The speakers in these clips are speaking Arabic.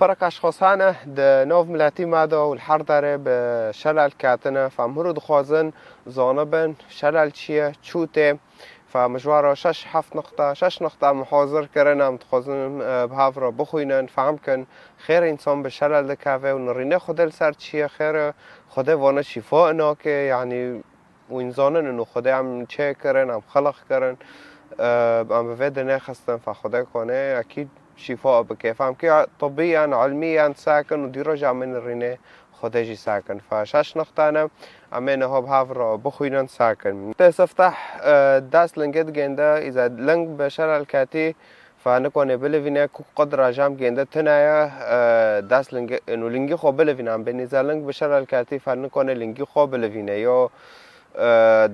برك اشخاص هانه د نوف ملتی ماده و الحر داره به شلل کاتنه فامرو دخوازن زانبن شلل چیه چوته فمجوارا شش نقطه محاضر کردن دخوازن بهاف را بخوینن فهم کن خیر انسان به شلل دکاوه و نرینه خودل سر چیه خیر خوده وانه شفاء ناکه یعنی و انسانن انو خوده هم چه کرن هم خلق کرن ام بفيد نخستن فخدا کنه اكيد شفاء بكيف فهم كي طبيا علميا ساكن ودي رجع من الرنه خداجي ساكن فشاش نقطانا امين هو بهافر بخوينن ساكن تسفتح داس لنجد جندا اذا لنج بشر الكاتي فنكون بلفينا قدر جام جندا تنايا داس لنج انه لنجي خو بلفينا بنزا لنج بشر الكاتي فنكون لنجي خو بلفينا يو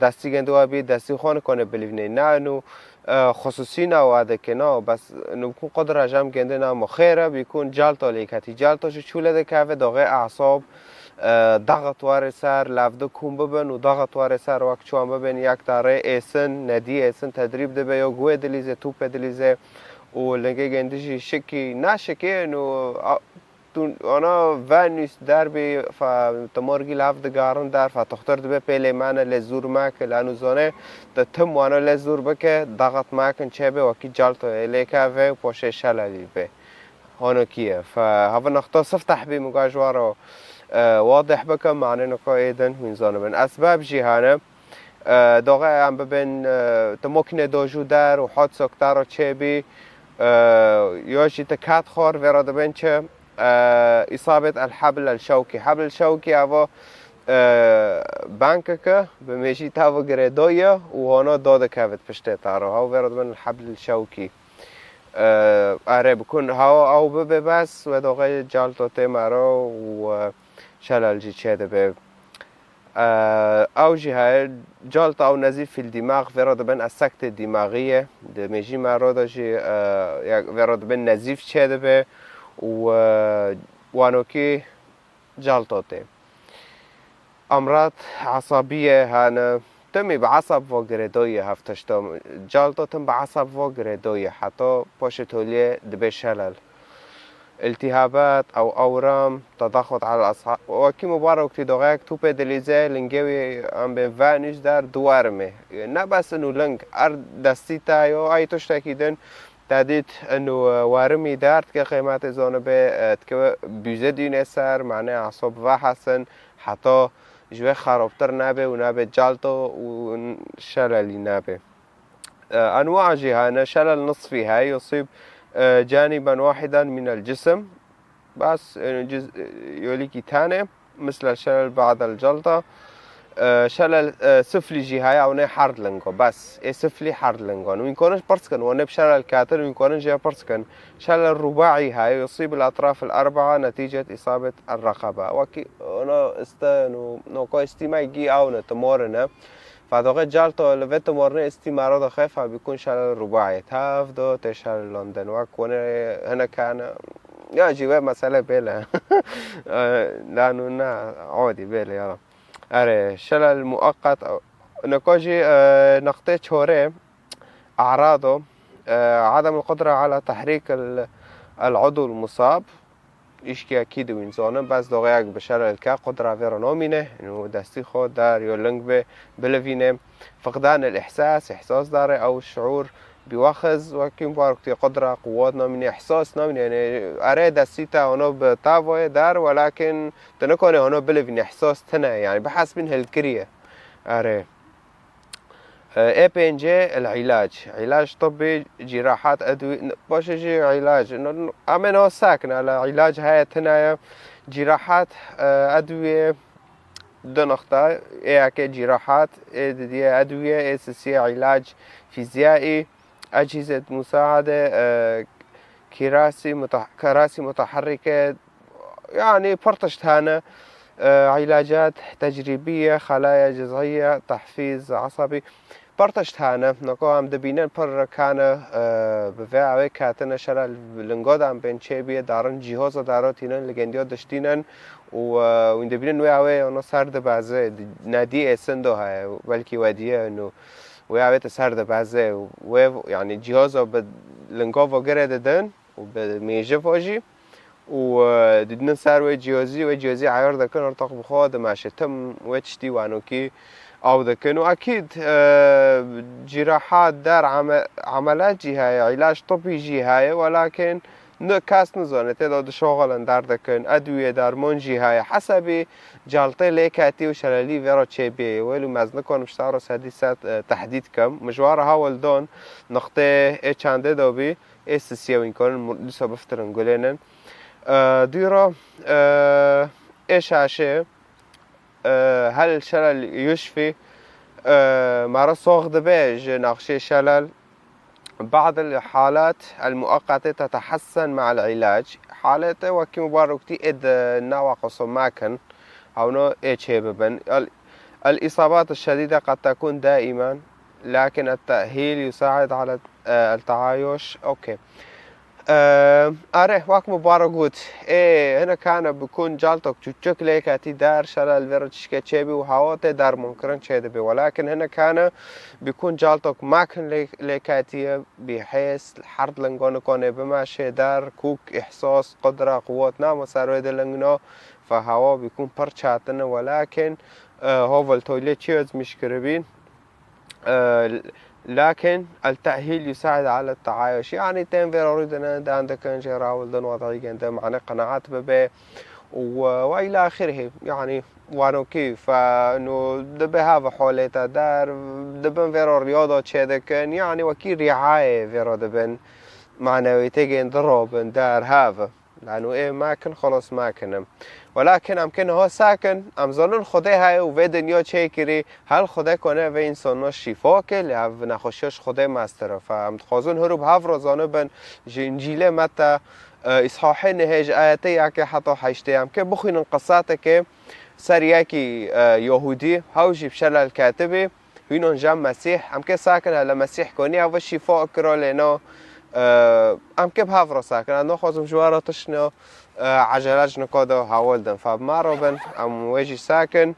دستی گندو بی دستی خانه کنه بلیونه نه انو خصوصی نه واده که نه بس انو کن قدر جمع گنده نه مخیره بیکن جلتا لیکتی جلتا شو چوله ده که داغه اعصاب ضغط وار سر لفده کن ببن و ضغط وار سر وقت چوان ببن یک داره ایسن ندی ایسن تدریب ده یا گوه دلیزه توپ دلیزه و لنگه گندشی شکی نه شکی انو انا ونیس دربی فتمارگی لفت گارن در فتختار دبی پیله من لزور مک لانو زانه تم وانا لزور بکه ضغط مکن چه به وکی جلت لیکه و پاشه شلالی به هانو کیه فهذا نقطة سفتح بي مقاجوارو واضح بكم معنى نقايدا وين زانه من أسباب جهانه داغه هم ببین تمکنه داجو در و حادثه کتر چه بی یا چی تکات خور وراد بین چه إصابة الحبل الشوكي حبل الشوكي هوا بانكك بمشي تاو جريدوية وهنا داده كافت بشتة تارو هاو ورد من الحبل الشوكي آره بكون هاو أو ببه بس و داغه جالتو تيمارو و شلل جي چه به أو جهة جالت أو نزيف في الدماغ ورد بين السكتة الدماغية دمجي مرة جي ورد بين نزيف چه به و وانوكي جالتوتي امراض عصبية هانا تمي بعصب وقردوية هفتشتم جالتوتم بعصب وقردوية حتى باشتولية دبي شلل التهابات او اورام تضغط على الاصحاب وكي مبارك تي دوغاك تو بدليزه لنجوي ام بين فانيش دار دوارمه نه بس انه لنگ ار دستيتا يو اي تشتكيدن تدید انو وارمی دارد که قیمت زانه به که بیزه دینه سر معنی اعصاب و حسن حتی جوه خرابتر نبه و نبه جلطه و شللی نبه انواع جهانه شلل نصفي هاي يصيب جانبا واحدا من الجسم بس يوليكي تاني مثل الشلل بعد الجلطة شلل سفلی جهای او نه حرد لنگو بس سفلی حرد لنگو و يمكنش برسكن ونب شلل كاتر ويمكن جه برسكن شلل رباعي هاي يصيب الأطراف الأربعة نتيجة إصابة الرقبة وكي أنا نو كو استماعي جي أو نتمرنا فداغه جالتو لفت تمرنا استمارة داخل فبيكون شلل رباعي تاف دو تشلل لندن وكونه هنا كان يا جيوه مسألة بيلا لانو نا عادي بيلا يلا اره شلل مؤقت او نکاجی نقطه چهاره اعراضه عدم القدرة على تحريك العضو المصاب ایشکی اکید و انسانه بس داغه یک بشلل که قدرة ویرا نامینه انو دستی خود در یا لنگ بلوینه فقدان الاحساس احساس داره او شعور بيواخذ وكيم باركتي قدرة قوات نامين إحساس نامين يعني أريد السيتا هنا بتابوي دار ولكن تنكون هنا بلفين إحساس تنا يعني بحسب من هالكرية أري اي بي ان جي العلاج علاج طبي جراحات أدوية باش يجي علاج إنه أمين هو ساكن على علاج هاي تنايا جراحات أدوية دو نقطة إيه جراحات دي أدوية أساسية علاج فيزيائي أجهزة مساعدة كراسي متحركة يعني برتشت هنا علاجات تجريبية خلايا جذعية تحفيز عصبي برتشت هنا نقوم دبينن پر كان بفعوه كاتنا شلل لنگاد هم بين چه دارن جهاز داراتينن لگنديات دشتينن و دبينن وعوه انا سرد بعضه ندي اسندو های بلکه ودیه انو ويعوه تسرد بعضه و يعني جهاز لنگا وگره دادن و به میجه واجی وديدنا سار وجيوزي عيار دكن ارتق بخواد ماشي تم وتشتي وانوكي او دكن واكيد جراحات دار عملات جهاي علاج طبي جهاي ولكن كاس نزانه تعداد شغل دار دكن ادويه درمان جهاي حسب جالطه ليكاتي وشلالي فيرا تشيبي ولو مزن كون مشتار حديثات تحديد كم مجوار هاول دون نقطه اي چنده دوبي اس سيوين كون لسه بفترن قولينن ديرا ايش عشاء هل شلل يشفي مرة صاغ دباج نقشي شلل بعض الحالات المؤقتة تتحسن مع العلاج حالته وكي مباركتي اد نوع قصم ماكن او نو ايش هببن الإصابات الشديدة قد تكون دائما لكن التأهيل يساعد على التعايش اوكي آره وقت مبارک بود هنا كان بكون جالتك تشك ليكاتي دار شلل فيرتشكا تشيبي وهوات دار ممكن تشيدبي ولكن هنا كان بيكون جالتك ماكن ليكاتي بحيث الحرد لنقون كونه بماشي دار كوك إحساس قدرة قوات نام وسارويد لنقنا فهوا بيكون برشاتنا ولكن هو التويليت تشيرز مش قريبين لكن التأهيل يساعد على التعايش يعني تنفير أريدنا دا عندك انجرا ولدن وضعي عندنا معنا قناعات ببه وإلى آخره يعني وانو كيف فإنه دبه هذا حولته دار دبن فيرو رياضة شدكن يعني وكي رعاية فيرو دبن معنويتين ضرب دار هذا لأنه ما كن خلاص ما كنم ولكن امکن ها ساکن امزانون خدا های و به دنیا چه کری هل خدا کنه و انسان شفا که لعب نخوشیش خدا مستره فهم خوازون هروب هف رازانه بن جنجیله متا اصحاحه نهج آیته که حتی حشته هم که بخوین قصاته که سر یکی یهودی هاوجی بشلل کاتبه هینون جم مسیح هم که ساکن هلا مسیح کنی و شفا کرا لینا هم که به هف را ساکن انا خوازم جواراتش نه عجلات نقاده هوالدن فما روبن ام وجي ساكن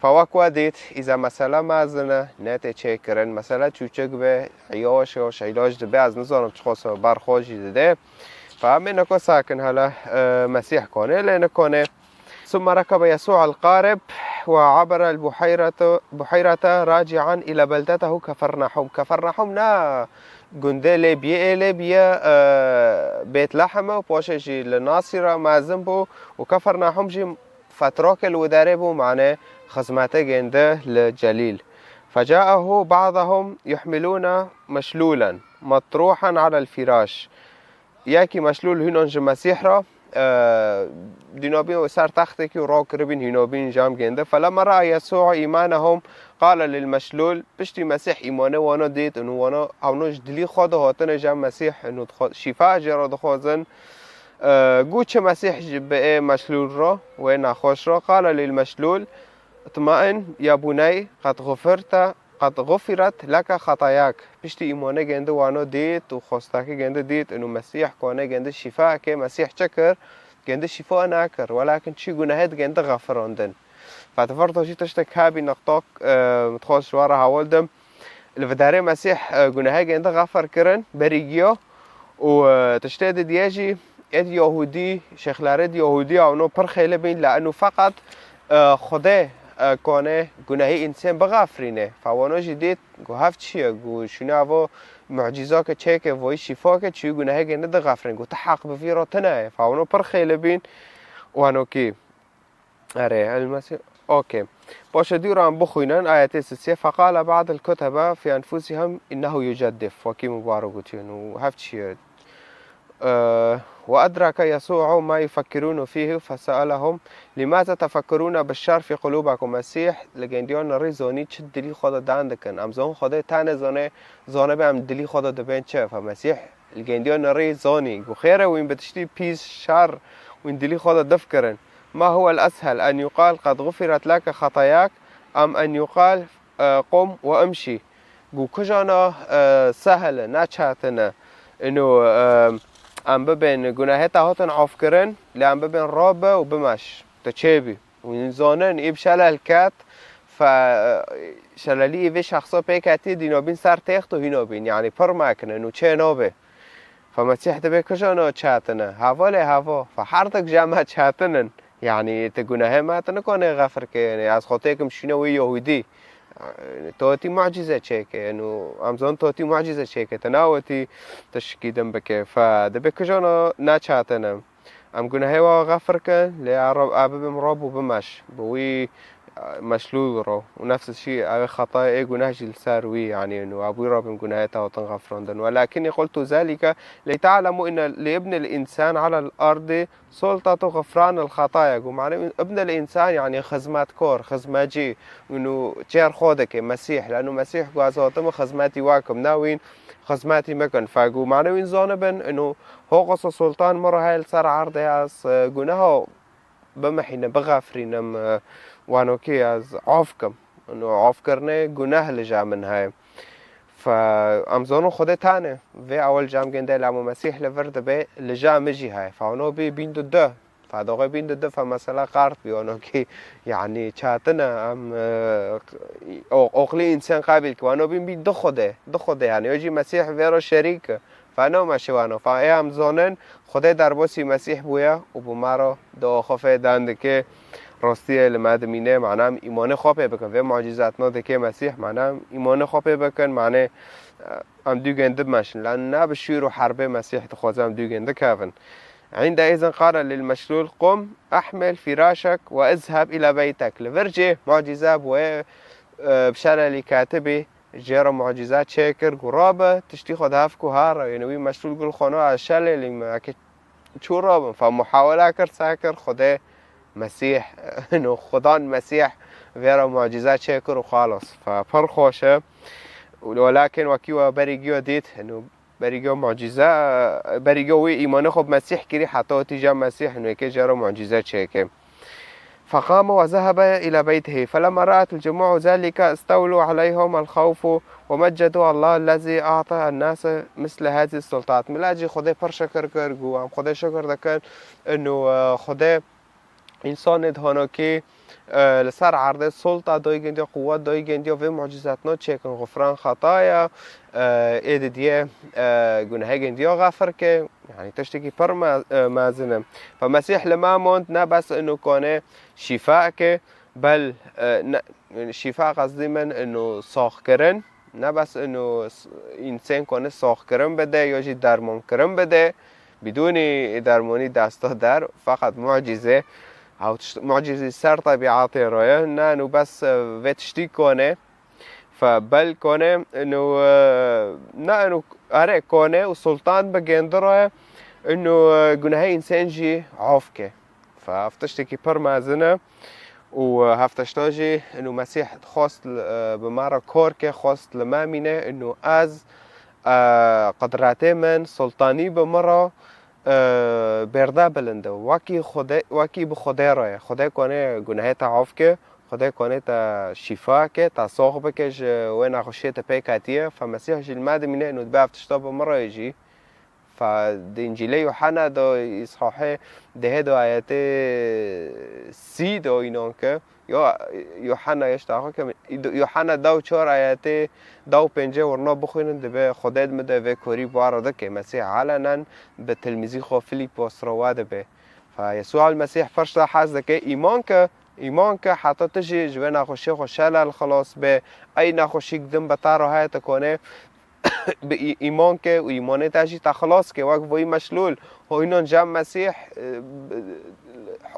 فوقوا ديت اذا مثلا مازنه نت تشيكرن مثلا چوچك به عياش او علاج ده از نظام تخص برخوجي ده فمنكو ساكن هلا مسيح كونه لين كونه ثم ركب يسوع القارب وعبر بحيرة راجعا إلى بلدته كفرنحوم نا گنده ليبيا بيت لحم و پاششی لناصرة معزم بو و كفرنحوم جي فتراك الوداره بو معنى خزمته گنده لجليل فجاءه بعضهم يحملون مشلولا مطروحا على الفراش ياكي مشلول هنونج مسيح را دينابين وسار تختك وراك ربين هنابين جام جنده فلما رأى يسوع إيمانهم قال للمشلول بشتي مسيح إيمانه وانا ديت انه وانا هونوش دلي خواده هاتن جام مسيح انه شفاء جراد خوازن قوش مسيح بقى مشلول را وين أخوش را قال للمشلول اطمئن يا بني قد غفرت لك خطاياك بشتي إيمانه جنده وانا ديت وخواستك جنده ديت انه مسيح كونه جنده شفاء كي مسيح شكر جنده شفاء ناكر ولكن شي جناهات جنده غفراندن فتفرطو شي تشتك هابي نقطاك متخوص شوارا هاولدم الفداري مسيح جناهات جنده غفر كرن بريجيو وتشتاد دياجي اد يهودي شيخلارد يهودي او نو برخيله بين لانه فقط خدا کنه گناهی انسان بغفرینه فوانو جدید گو هفت چیه گو شنو معجزه که چه که وای شفا که چی گناهی گنده ده غفرین گو تحق بفیراتنه فوانو پر خیلی بین وانو کی اره المسیح اوکی باشه دیران بخوینن آیت سیه فقال بعض الكتبه في انفسهم انه يجدف وکی مبارکتین و هفت چیه وأدرك يسوع ما يفكرون فيه فسألهم لماذا تفكرون بالشر في قلوبكم مسيح لجنديان نری زانی چه دلی خدا دندکن امزان خدا تن زانه به ام دلی خدا دبین چه فمسيح لجنديان نری زانی گو خیره و این بتشتی پیش شر و این دلی خدا دفکرن ما هو الأسهل أن يقال قد غفرت لك خطاياك أم أن يقال قم وامشي گو کجانا سهل نچهتنه انه ام ببین گناهات هاتن عاف کرن لام ببین رابه و بمش تچبی و این زانن ایب شلل کت ف شللی ایوه شخصا پیکتی دینابین سر تخت و هینابین یعنی پر مکنن و چه نابه فمسيح دبي كجانا چاتنا هوا له هوا فحرتك جامعة چاتنن يعني تقولها ما تنكون غفر كي يعني از خاطركم شنو يهودي توتي معجزة شيك إنه أمزون توتي معجزة شيك تناوتي تشكيدم بك فدبي كجانا ناتشاتنا أم قلنا هوا غفر كن لعرب أبم رب وبمش بوي مشلول رو ونفس الشيء أبي خطايا جناهج الساروي يعني إنه أبوي رب جناهته وتنغفرن ولكني قلت ذلك لتعلموا إن لابن الإنسان على الأرض سلطة غفران الخطايا ومعنى ابن الإنسان يعني خدمات كور خدماجي إنه تير خودك مسيح لأنه مسيح جوازاتهم خدماتي واكم ناوين خدماتي مكن فاقو معنوين زانبن إنه هو قصة سلطان مرة هاي السر عرضه از جناه بمحينا بغافرينم وانوكي از عافكم انه عافكرنه گناه لجا من هاي فامزونو خود تانه و اول جام گنده لامو مسيح لورد به لجا مجي هاي فانو بي بيندو ده فادوغي بيندو ده فمسألة قارت بيانو كي يعني چاتنا ام اقلي انسان قابل كوانو بين دو خوده يعني يجي مسيح ويرو شريك فانو مشوانو فاي امزونن خود دربوسي مسيح بويا و بمارو دو خوفه دانده که راستی لمدمینه معنام ایمان خوابه بکن و معجزات ناده که مسیح معنام ایمان خوابه بکن معنی ام دو گنده بمشن لان نه بشيرو حرب مسيح تخوزم دو گنده كافن عندئذ قال للمشلول قم احمل فراشك واذهب الى بيتك لفرجه معجزه بو بشارة لكاتبه جرى معجزات شاكر قرابة تشتي خد هافكو هارا يعني وي مشلول قل خانو عشالي لما شو رابن فمحاولة كر ساكر خده مسيح انه خدان مسيح فيرا معجزات شاكر وخالص ففرخوشه ولكن وكيوا بريجيو ديت انه بريجيو معجزة بريجيو وي ايمانه خب مسيح كري حتى تيجا مسيح انه يكي جرى معجزات شاكر فقام وذهب إلى بيته فلما رأت الجموع ذلك استولوا عليهم الخوف ومجدوا الله الذي أعطى الناس مثل هذه السلطات ملاجي خده پر شکر کرگو هم خده شکر دکن انه خده انسان دهانو که لسر عرض سلطه دای گندی قوت دای گندی و معجزات نا چکن غفران خطایا اید دیه گناه گندی غفر که يعني تشتكي پر مازنه فمسيح لما موند نه بس انه كونه شفاء که بل شفاء قصدي من انه ساخ کرن نه بس انه انسان کنه ساخ کرن بده یا جی درمان کرن بده بدون درمانی دستا در فقط معجزه او معجزه سر طبيعاتي رايه انه بس وتشتي کنه فبل کنه انه نه انه اره کنه و سلطان بگنده راه انه گناه انسان جي عافكه فافتشتكي پر مازنه و هفتشتاجي انه مسيح خواست بمارا كوركه خواست لمامينه انه از قدرات من سلطاني بمرا برده بلنده واكي بخده راه خده کنه گناه تا عافكه خدای کنه تا شفا که تا ساخ بکش و نخوشی تا پیکاتیه فمسیح جل ماده مینه انو دبه افتشتا بمرا یجی فد انجیل یوحنا دا اصحاح ده دا آیت 30 دا اینان که یا یوحنا یشتاقه که یوحنا 2 و 4 آیت 2 و 5 ورنا بخوینن دبه خدای دمده و کوری بارده که مسیح علنا به تلمیزی خو فیلیپوس رواده به فیسوع المسیح فرش حاز که ایمان که حتی تجی جوه نخوشی خوشحال الخلاص به ای نخوشی قدم بطار های تکونه به ایمان که و ایمان تجی تخلاص که وقت وی مشلول و اینان جمع مسیح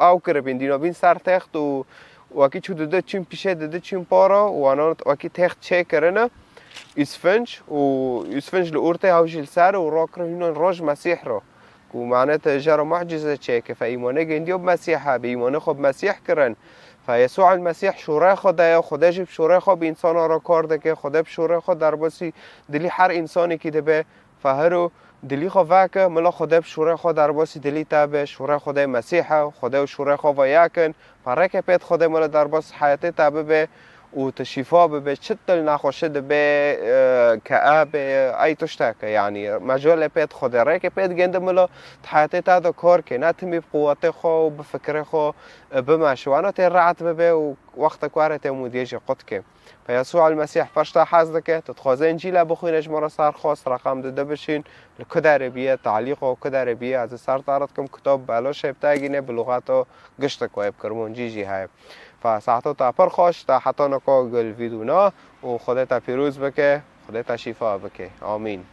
او کربین دینا بین سر تخت و وکی چو داده چون پیشه داده چون پارا و آنان وکی تخت چه کرنه اسفنج لورته او جل سر و را کرن اینان راج مسیح را و معناته جرى معجزة چه فإيمانه جنديو بمسيحه بإيمانه خب مسيح كرن فيسوع المسيح شورای خدایا خدا جب شورای خو انسان را کار دکه خدا شورای خو در باسی دلی هر انسانی که دبه فهرو دلی خو واکه ملا خدا شورای خو در باسی دلی تابه شورای خدای مسیحه خدا شورای خو و یکن فرق پت خدا ملا در باس حیات تابه به و تشفا به چتل نخوشه به کعب ای تشتاک یعنی مجال پید خود رای که پید گنده ملا حیاتی تا کار که نتمی بقوت خو و بفکر خو بمشوانه تی رعت به و وقت کواره تمو دیج قط که فیسوع المسیح پشتا حزد که تتخوازه انجیل بخوینش مرا سرخواست رقم داده بشین لکدر بیه تعلیق و کدر بیه از سر تارت کم کتاب بالا شبتاگینه بلغت و گشت کویب کرمون جیجی های فساعتو تا پر خوش تا حتی نکو گل ویدونا و خودتا پیروز بکه خودتا شفا بکه آمین